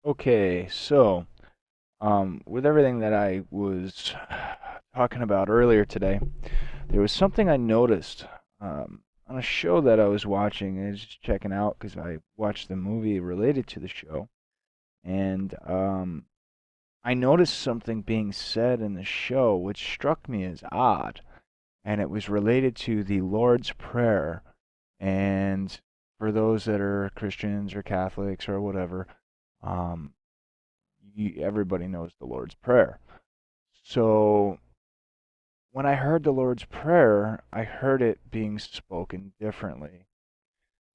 Okay, so with everything that I was talking about earlier today, there was something I noticed on a show that I was watching. I was just checking out because I watched the movie related to the show, and I noticed something being said in the show which struck me as odd, and it was related to the Lord's Prayer. And for those that are Christians or Catholics or whatever, um, everybody knows the Lord's Prayer. So when I heard the Lord's Prayer, I heard it being spoken differently,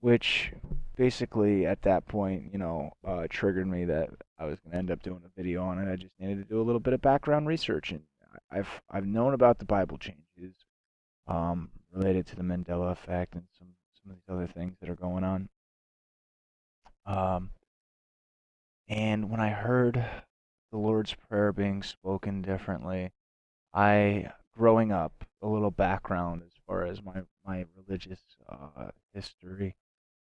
which basically at that point, triggered me that I was going to end up doing a video on it. I just needed to do a little bit of background research, and I've known about the Bible changes related to the Mandela effect and some of these other things that are going on. Um, and when I heard the Lord's Prayer being spoken differently, growing up, a little background as far as my religious history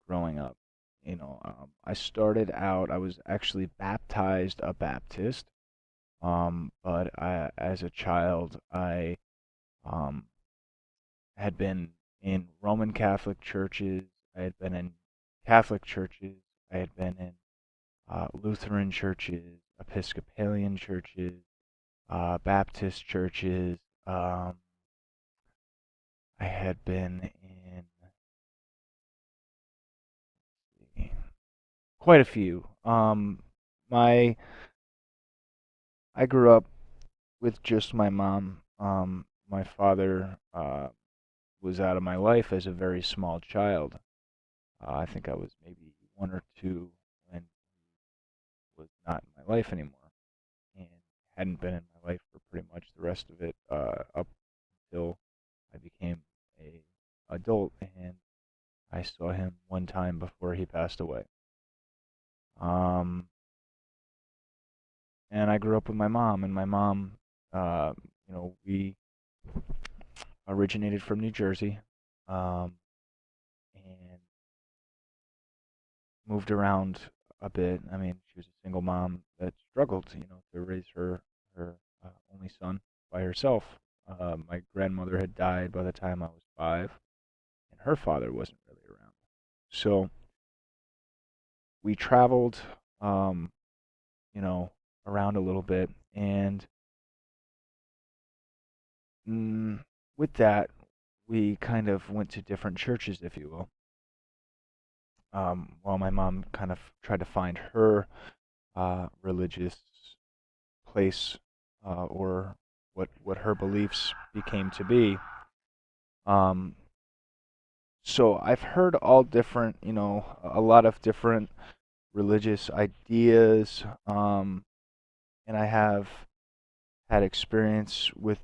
growing up. I started out, I was actually baptized a Baptist, but as a child, I um, had been in Roman Catholic churches, I had been in Catholic churches, I had been in Lutheran churches, Episcopalian churches, Baptist churches. I had been in quite a few. My I grew up with just my mom. My father was out of my life as a very small child. I think I was maybe one or two when he was not in my life anymore, and hadn't been in my life for pretty much the rest of it up until I became a adult, and I saw him one time before he passed away. Um, and I grew up with my mom, and my mom, we originated from New Jersey, um, and moved around a bit. I mean, she was a single mom that struggled, to raise her only son by herself. My grandmother had died by the time I was 5, and her father wasn't really around. So we traveled, um, you know, around a little bit, and mm, with that, we kind of went to different churches, if you will. While my mom kind of tried to find her religious place, or what her beliefs became to be. Um, so I've heard all different, a lot of different religious ideas, and I have had experience with,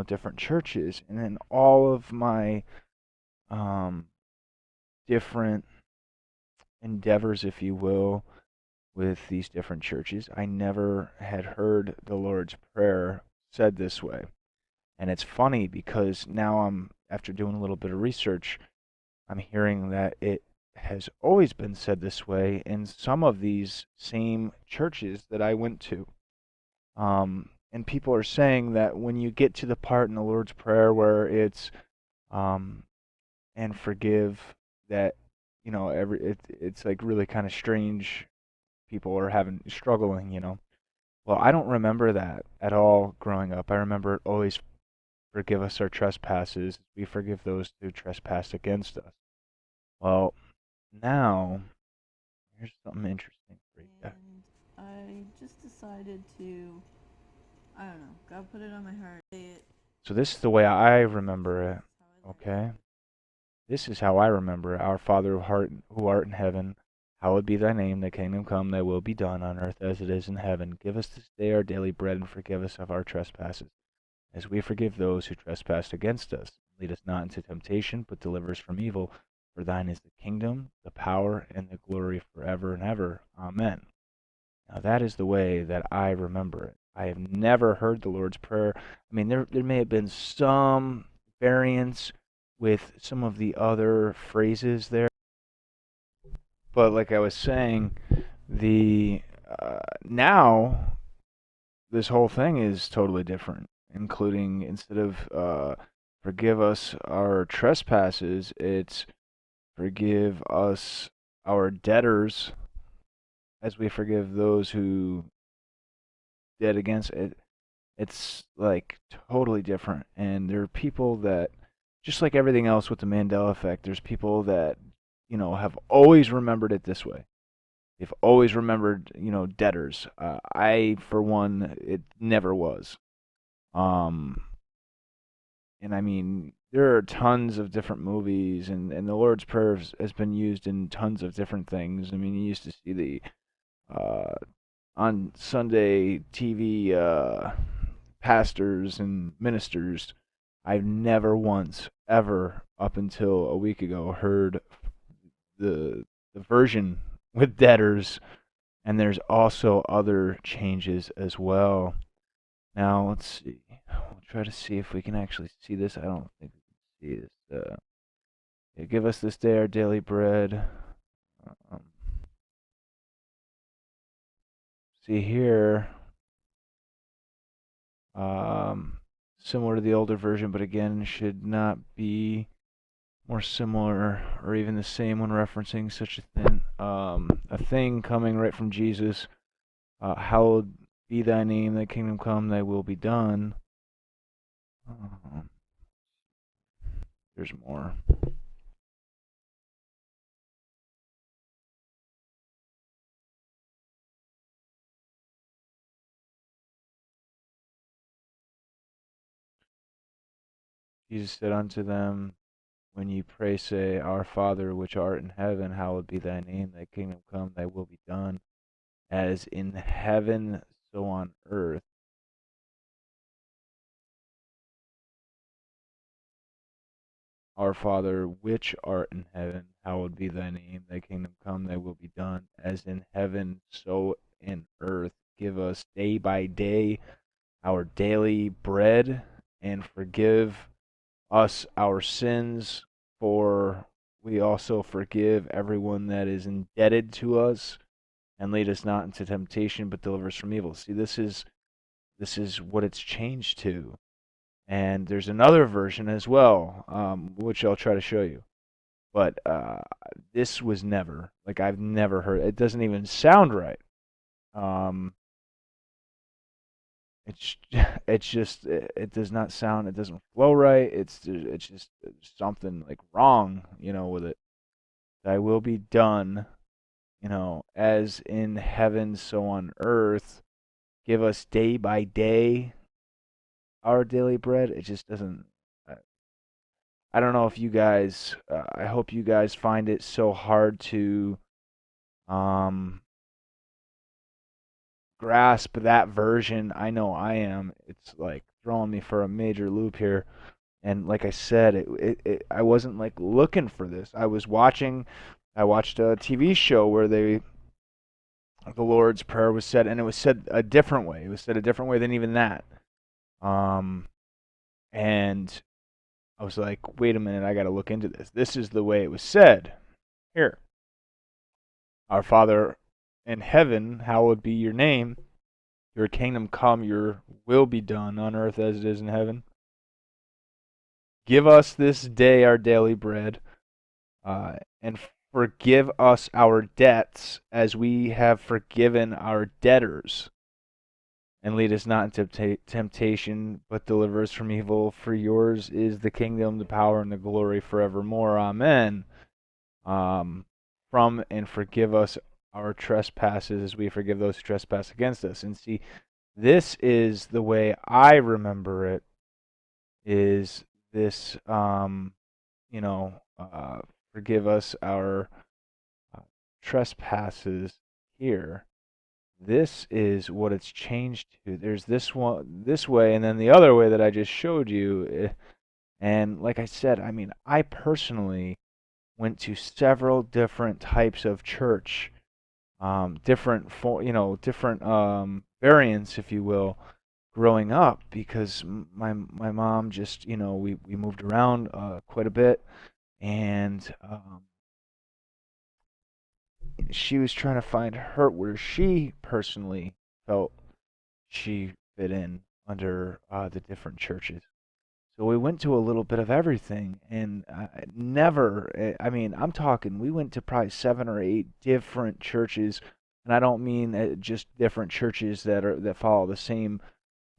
different churches, and in all of my um, different endeavors, if you will, with these different churches, I never had heard the Lord's Prayer said this way. And it's funny because now after doing a little bit of research, I'm hearing that it has always been said this way in some of these same churches that I went to. And people are saying that when you get to the part in the Lord's Prayer where it's um, and forgive, that it's like really kind of strange. People are having struggling. Well, I don't remember that at all growing up. I remember it always forgive us our trespasses. We forgive those who trespass against us. Well, now, here's something interesting for you. And I just decided to, I don't know, God put it on my heart. Say it. So this is the way I remember it. That's how I learned it. Okay? This is how I remember it. Our Father who art in heaven, hallowed be thy name. Thy kingdom come, thy will be done on earth as it is in heaven. Give us this day our daily bread, and forgive us of our trespasses, as we forgive those who trespass against us. Lead us not into temptation, but deliver us from evil. For thine is the kingdom, the power, and the glory forever and ever. Amen. Now that is the way that I remember it. I have never heard the Lord's Prayer. I mean, there may have been some variance with some of the other phrases there, but like I was saying, the now this whole thing is totally different, including instead of forgive us our trespasses, it's forgive us our debtors as we forgive those who did against it. It's like totally different. And there are people that, just like everything else with the Mandela effect, there's people that, have always remembered it this way. They've always remembered, debtors. I, for one, it never was. Um, and I mean, there are tons of different movies, and the Lord's Prayer has been used in tons of different things. I mean, you used to see the uh, on Sunday TV pastors and ministers. I've never once, ever, up until a week ago, heard the version with debtors, and there's also other changes as well. Now let's see. We'll try to see if we can actually see this. I don't think we can see this. Yeah, give us this day our daily bread. Um, see here. Um, Similar to the older version, but again, should not be more similar or even the same when referencing such a thing coming right from Jesus. Hallowed be thy name, thy kingdom come, thy will be done. Um, there's more. Jesus said unto them, when ye pray, say, Our Father which art in heaven, hallowed be thy name, thy kingdom come, thy will be done, as in heaven, so on earth. Our Father which art in heaven, hallowed be thy name, thy kingdom come, thy will be done, as in heaven, so in earth. Give us day by day our daily bread, and forgive us our sins, for we also forgive everyone that is indebted to us, and lead us not into temptation, but deliver us from evil. See, this is what it's changed to. And there's another version as well, which I'll try to show you. But this was never, like, I've never heard. It doesn't even sound right. Um, it's it's just it does not sound. It doesn't flow right. It's just something like wrong, with it. Thy will be done, as in heaven, so on earth. Give us day by day our daily bread. It just doesn't. I don't know if you guys. I hope you guys find it so hard to um, grasp that version. I know I am. It's like throwing me for a major loop here. And like I said, I wasn't like looking for this. I watched a TV show where the Lord's Prayer was said, and it was said a different way. It was said a different way than even that. Um, and I was like, wait a minute, I got to look into this. This is the way it was said. Here, our Father in heaven, hallowed be your name. Your kingdom come, your will be done on earth as it is in heaven. Give us this day our daily bread, and forgive us our debts as we have forgiven our debtors. And lead us not into temptation, but deliver us from evil. For yours is the kingdom, the power, and the glory forevermore. Amen. From and forgive us our trespasses as we forgive those who trespass against us. And see, this is the way I remember it, is this, you know, uh, forgive us our uh, trespasses here. This is what it's changed to. There's this one, this way, and then the other way that I just showed you. And like I said, I mean, I personally went to several different types of church, different variants, if you will, growing up, because my mom just, we moved around quite a bit, and she was trying to find her where she personally felt she fit in under the different churches. So we went to a little bit of everything, and I mean, I'm talking, we went to probably 7 or 8 different churches, and I don't mean just different churches that follow the same,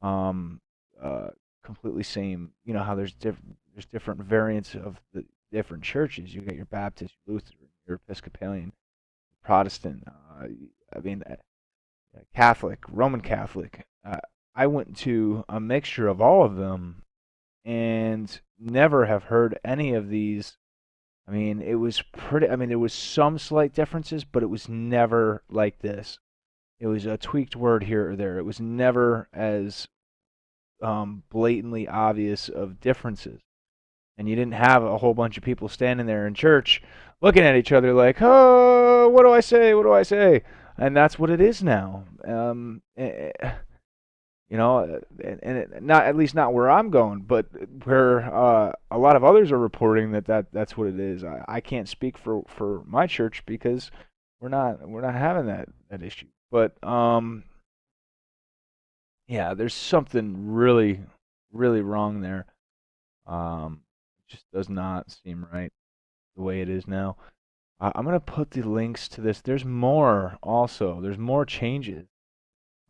um, uh, completely same. You know how there's different variants of the different churches. You got your Baptist, your Lutheran, your Episcopalian, Protestant. I mean, Catholic, Roman Catholic. I went to a mixture of all of them and never have heard any of these. I mean, it was pretty. I mean, there was some slight differences, but it was never like this. It was a tweaked word here or there. It was never as blatantly obvious of differences. And you didn't have a whole bunch of people standing there in church looking at each other like, oh, what do I say? What do I say? And that's what it is now. You know, not at least not where I'm going, but where a lot of others are reporting that's what it is. I can't speak for my church because we're not having that issue. But yeah, there's something really wrong there. It just does not seem right the way it is now. I'm gonna put the links to this. There's more also. There's more changes.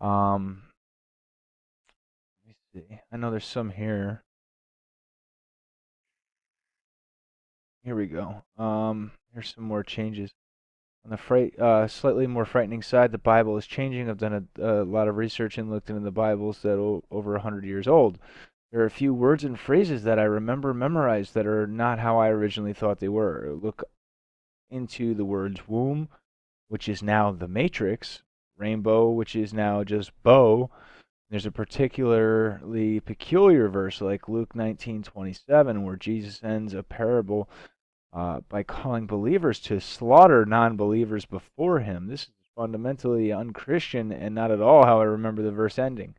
Um, let me see. I know there's some here. Here we go. Here's some more changes. On the slightly more frightening side, the Bible is changing. I've done a lot of research and looked into the Bibles that are over 100 years old. There are a few words and phrases that I remember memorized that are not how I originally thought they were. Look into the words womb, which is now the matrix, rainbow, which is now just bow. There's a particularly peculiar verse like Luke 19:27 where Jesus ends a parable by calling believers to slaughter non-believers before him. This is fundamentally unchristian and not at all how I remember the verse ending.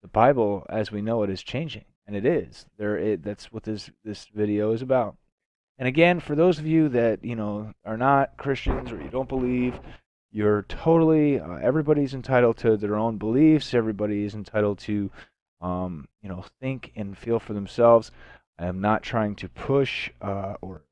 The Bible, as we know it, is changing, and it is. That's what this video is about. And again, for those of you that are not Christians or you don't believe, you're totally. Everybody's entitled to their own beliefs. Everybody is entitled to, think and feel for themselves. I am not trying to push or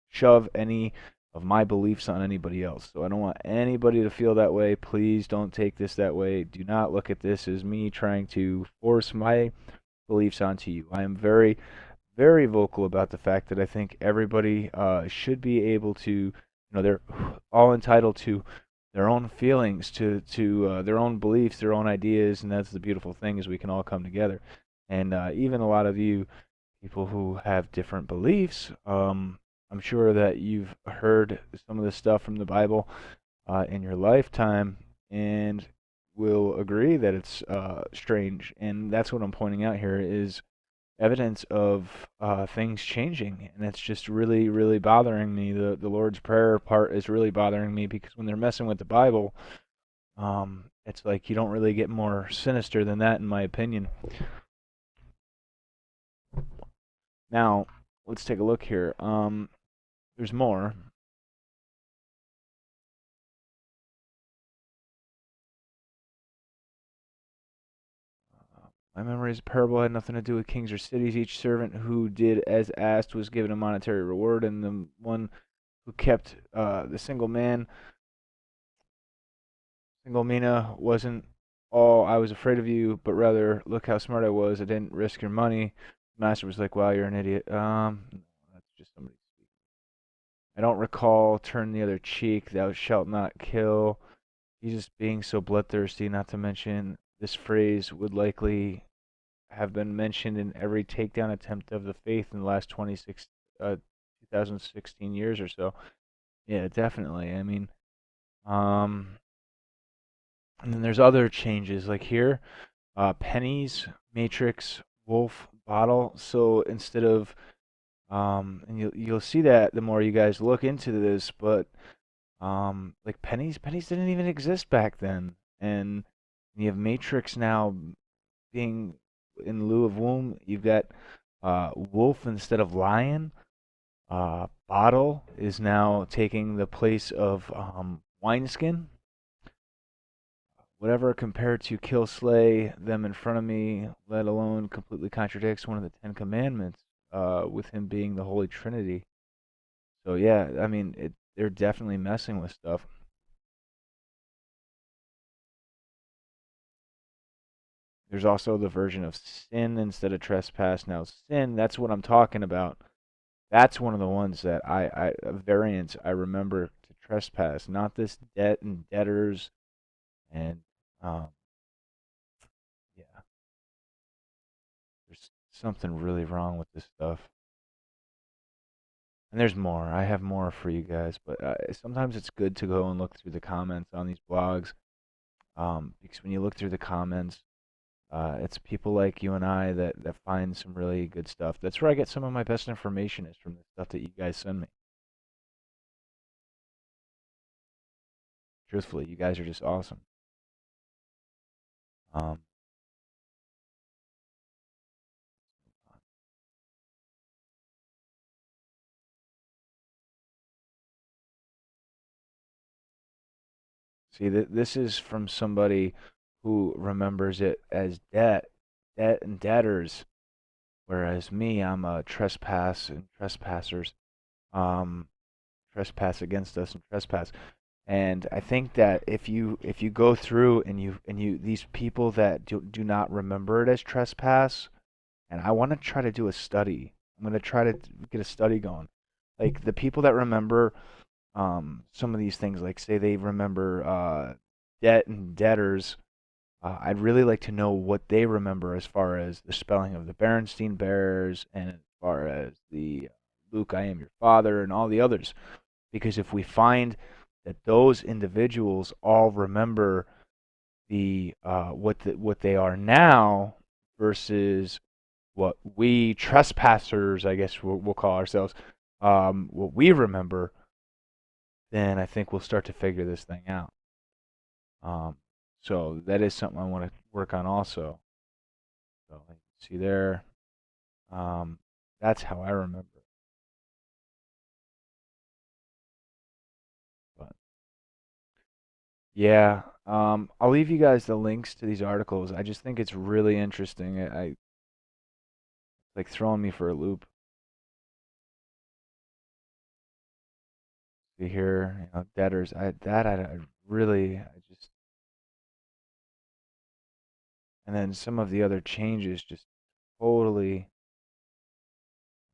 shove any of my beliefs on anybody else. So I don't want anybody to feel that way. Please don't take this that way. Do not look at this as me trying to force my beliefs onto you. I am very vocal about the fact that I think everybody should be able to, they're all entitled to their own feelings, to their own beliefs, their own ideas, and that's the beautiful thing is we can all come together. And even a lot of you people who have different beliefs, I'm sure that you've heard some of the stuff from the Bible in your lifetime and will agree that it's strange. And that's what I'm pointing out here is evidence of things changing, and it's just really bothering me. The Lord's Prayer part is really bothering me because when they're messing with the Bible, it's like you don't really get more sinister than that, in my opinion. Now, let's take a look here. There's more. My memory is a parable had nothing to do with kings or cities. Each servant who did as asked was given a monetary reward, and the one who kept the single mina wasn't all I was afraid of you, but rather look how smart I was. I didn't risk your money. The master was like, "Wow, you're an idiot." That's just somebody speaking. I don't recall. Turn the other cheek. Thou shalt not kill. Jesus being so bloodthirsty, not to mention this phrase would likely have been mentioned in every takedown attempt of the faith in the last 2016 years or so. Yeah, definitely. I mean, um, and then there's other changes like here, pennies, matrix, wolf, bottle. So instead of, and you'll see that the more you guys look into this, but like pennies didn't even exist back then, and you have matrix now being in lieu of womb. You've got wolf instead of lion. Bottle is now taking the place of wineskin. whatever compared to kill, slay them in front of me, let alone completely contradicts one of the Ten Commandments, with him being the Holy Trinity. So yeah, I mean, they're definitely messing with stuff. There's also the version of sin instead of trespass. Now, sin, that's what I'm talking about. That's one of the ones that a variant I remember to trespass, not this debt and debtors and, um, yeah, there's something really wrong with this stuff. And there's more. I have more for you guys, but sometimes it's good to go and look through the comments on these blogs, because when you look through the comments, it's people like you and I that find some really good stuff. That's where I get some of my best information is from the stuff that you guys send me. Truthfully, you guys are just awesome. Um, See, this is from somebody who remembers it as debt and debtors, whereas me, I'm a trespass and trespassers, um, trespass against us and trespass. And I think that if you go through and you these people that do not remember it as trespass, and I want to try to do a study. I'm going to try to get a study going. Like the people that remember some of these things, like say they remember debt and debtors. I'd really like to know what they remember as far as the spelling of the Berenstein Bears and as far as the Luke, I am your father, and all the others. Because if we find that those individuals all remember what they are now versus what we trespassers, I guess we'll call ourselves, what we remember, then I think we'll start to figure this thing out. Um, so that is something I want to work on also. So see there, um, that's how I remember. But yeah, I'll leave you guys the links to these articles. I just think it's really interesting. I like throwing me for a loop. See here, debtors. I really I just and then some of the other changes just totally.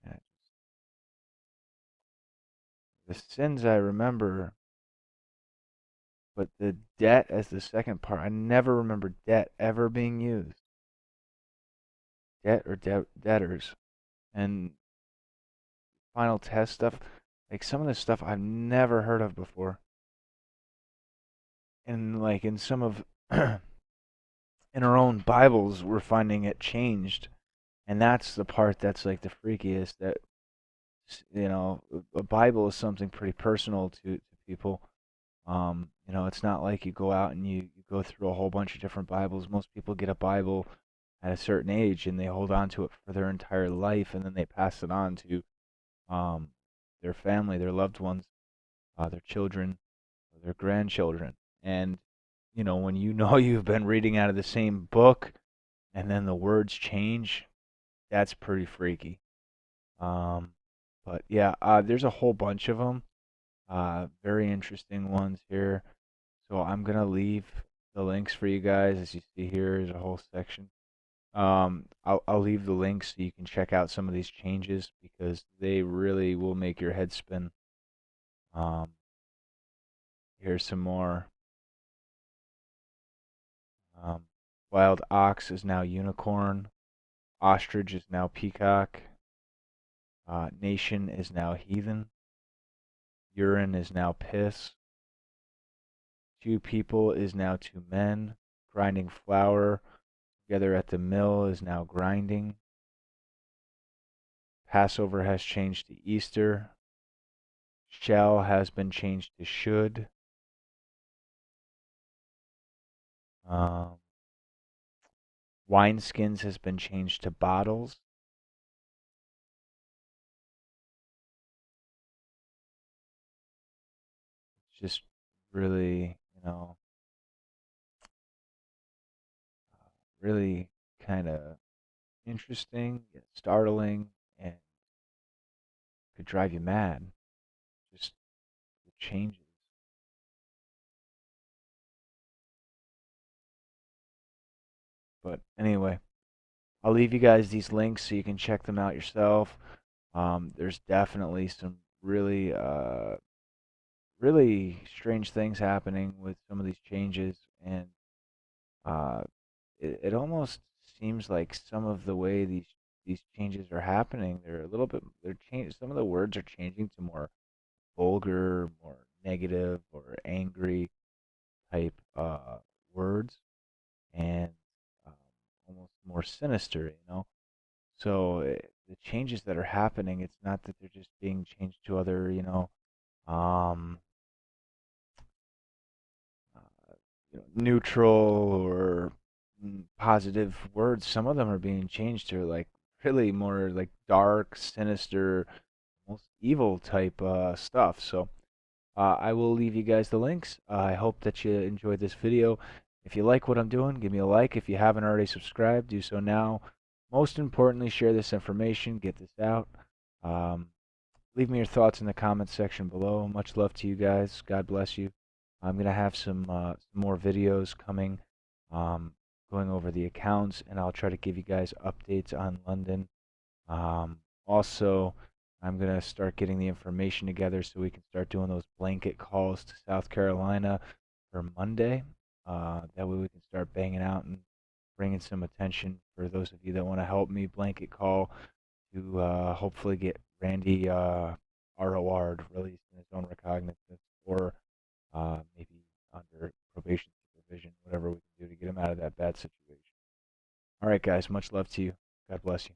uh, The sins I remember, but the debt as the second part, I never remember debt ever being used. Debt or debtors. And final test stuff, like some of the stuff I've never heard of before. And like in some of in our own Bibles, we're finding it changed. And that's the part that's like the freakiest that a Bible is something pretty personal to people. It's not like you go out and you go through a whole bunch of different Bibles. Most people get a Bible at a certain age and they hold on to it for their entire life and then they pass it on to um, their family, their loved ones, their children, their grandchildren. And, when you know you've been reading out of the same book and then the words change, that's pretty freaky. Um, but yeah, there's a whole bunch of them. Very interesting ones here. So I'm gonna leave the links for you guys. As you see here is a whole section. I'll leave the links so you can check out some of these changes because they really will make your head spin. Um, Here's some more. Um, Wild ox is now unicorn. Ostrich is now peacock. Nation is now heathen. Urine is now piss. Two people is now two men. Grinding flour together at the mill is now grinding. Passover has changed to Easter. Shall has been changed to should. Um, Wineskins has been changed to bottles. It's just really, really kind of interesting, yet startling, and could drive you mad. Just the changes. But anyway, I'll leave you guys these links so you can check them out yourself. There's definitely some really strange things happening with some of these changes, and uh, it almost seems like some of the way these changes are happening, they're a little bit they're change. Some of the words are changing to more vulgar, more negative, or angry type words, and um, almost more sinister, So the changes that are happening, it's not that they're just being changed to other, um, uh, neutral or positive words. Some of them are being changed to like really more like dark, sinister, almost evil type stuff. So I will leave you guys the links. I hope that you enjoyed this video. If you like what I'm doing, give me a like. If you haven't already subscribed, do so now. Most importantly, share this information, get this out. Um, Leave me your thoughts in the comments section below. Much love to you guys. God bless you. I'm gonna have some more videos coming, um, going over the accounts, and I'll try to give you guys updates on London. Also, I'm gonna start getting the information together so we can start doing those blanket calls to South Carolina for Monday. That way we can start banging out and bringing some attention for those of you that want to help me blanket call to hopefully get Randy ROR'd, released in his own recognizance, or maybe under probation supervision, whatever we can do to get him out of that bad situation. All right, guys, much love to you. God bless you.